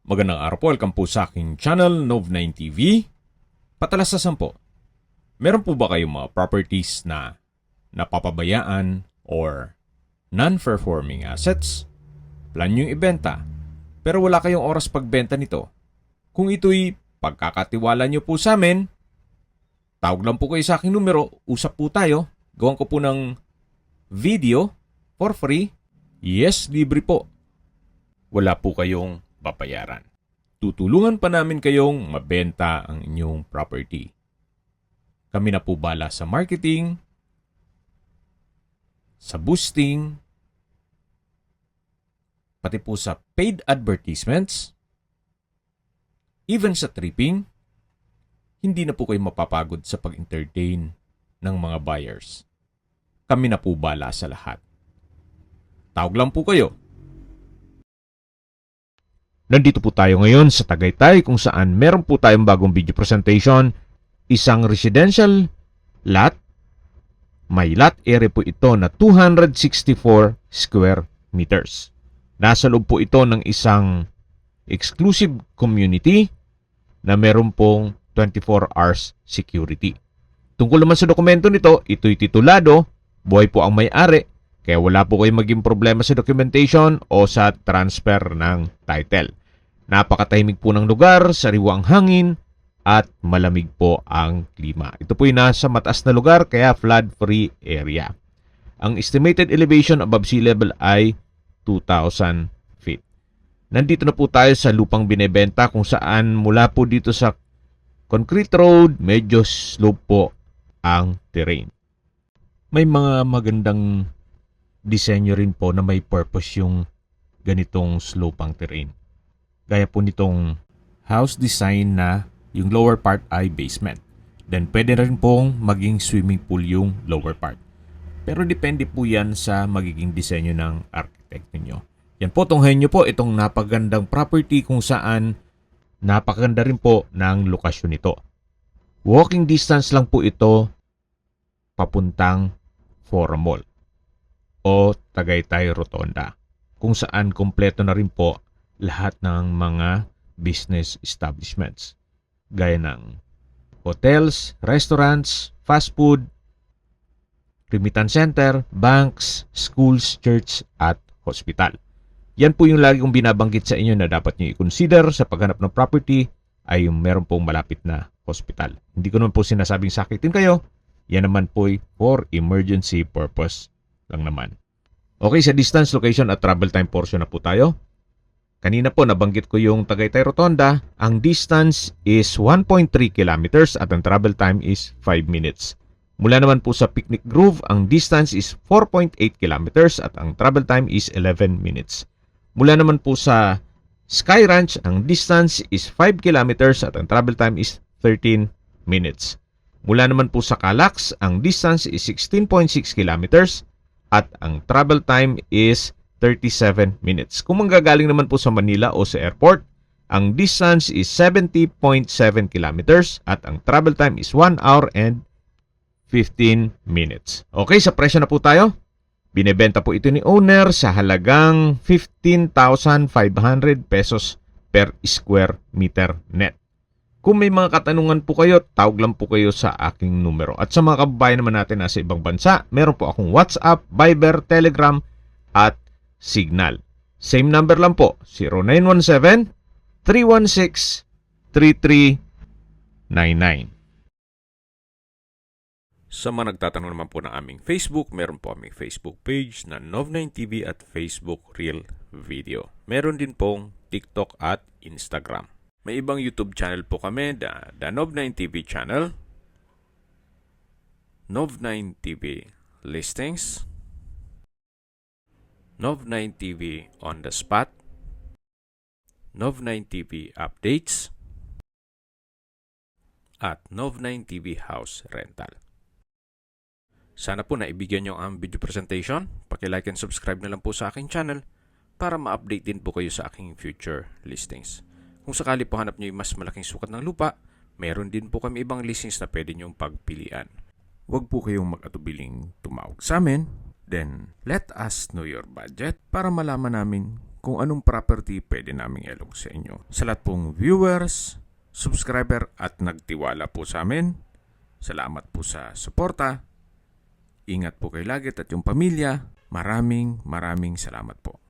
Magandang araw po, welcome po sa aking channel, Nov9 TV. Patalasasan po, meron po ba kayong mga properties na napapabayaan or non-performing assets? Plan nyo yung ibenta, pero wala kayong oras pagbenta nito. Kung ito'y pagkakatiwala nyo po sa amin, tawag lang po kayo sa aking numero, usap po tayo, gawan ko po ng video for free. Yes, libre po. Wala po kayong babayaran. Tutulungan pa namin kayong mabenta ang inyong property. Kami na po bala sa marketing, sa boosting, pati po sa paid advertisements, even sa tripping. Hindi na po kayo mapapagod sa pag-entertain ng mga buyers. Kami na po bala sa lahat. Tawag lang po kayo. Nandito po tayo ngayon sa Tagaytay kung saan meron po tayong bagong video presentation. Isang residential lot. May lot area po ito na 264 square meters. Nasa loob po ito ng isang exclusive community na meron pong 24 hours security. Tungkol naman sa dokumento nito, ito'y titulado, buhay po ang may-ari, kaya wala po kayong maging problema sa documentation o sa transfer ng title. Napakatahimik po ng lugar, sariwa ang hangin, at malamig po ang klima. Ito po yung nasa mataas na lugar, kaya flood-free area. Ang estimated elevation above sea level ay 2,000 feet. Nandito na po tayo sa lupang binebenta kung saan mula po dito sa concrete road, medyo slope po ang terrain. May mga magandang disenyo rin po na may purpose yung ganitong slopang terrain. Gaya po nitong house design na yung lower part ay basement. Then pwede rin pong maging swimming pool yung lower part. Pero depende po yan sa magiging disenyo ng architect ninyo. Yan po, tunghayin nyo po itong napagandang property kung saan napakaganda rin po ng lokasyon nito. Walking distance lang po ito papuntang Forum Mall o Tagaytay Rotonda, kung saan kompleto na rin po lahat ng mga business establishments gaya ng hotels, restaurants, fast food, remittance center, banks, schools, church at hospital. Yan po yung lagi kong binabanggit sa inyo na dapat nyo i-consider sa paghanap ng property ay yung meron pong malapit na hospital. Hindi ko naman po sinasabing sakitin kayo. Yan naman po for emergency purpose lang naman. Okay, sa distance, location at travel time portion na po tayo. Kanina po nabanggit ko yung Tagaytay Rotonda. Ang distance is 1.3 kilometers at ang travel time is 5 minutes. Mula naman po sa Picnic Grove, ang distance is 4.8 kilometers at ang travel time is 11 minutes. Mula naman po sa Sky Ranch, ang distance is 5 kilometers at ang travel time is 13 minutes. Mula naman po sa Calax, ang distance is 16.6 kilometers at ang travel time is 37 minutes. Kung manggagaling naman po sa Manila o sa airport, ang distance is 70.7 kilometers at ang travel time is 1 hour and 15 minutes. Okay, sa presyo na po tayo. Binebenta po ito ni owner sa halagang 15,500 pesos per square meter net. Kung may mga katanungan po kayo, tawag lang po kayo sa aking numero. At sa mga kababayan naman natin nasa ibang bansa, meron po akong WhatsApp, Viber, Telegram, at Signal. Same number lang po, 0917-316-3399. Sa mga nagtatanong naman po ng aming Facebook, meron po aming Facebook page na Nov9TV at Facebook Real Video. Meron din pong TikTok at Instagram. May ibang YouTube channel po kami, the Nov9TV channel, Nov9TV Listings, Nov9TV On The Spot, Nov9TV Updates, at Nov9TV House Rental. Sana po naibigyan nyo ang video presentation. Paki-like and subscribe na lang po sa aking channel para ma-update din po kayo sa aking future listings. Kung sakali po hanap nyo yung mas malaking sukat ng lupa, meron din po kami ibang listings na pwede nyong pagpilian. Huwag po kayong mag-atubiling tumawag sa amin. Then, let us know your budget para malaman namin kung anong property pwede naming ilog sa inyo. Sa lahat pong viewers, subscriber at nagtiwala po sa amin, salamat po sa suporta. Ingat po kayo lagi at yung pamilya. Maraming salamat po.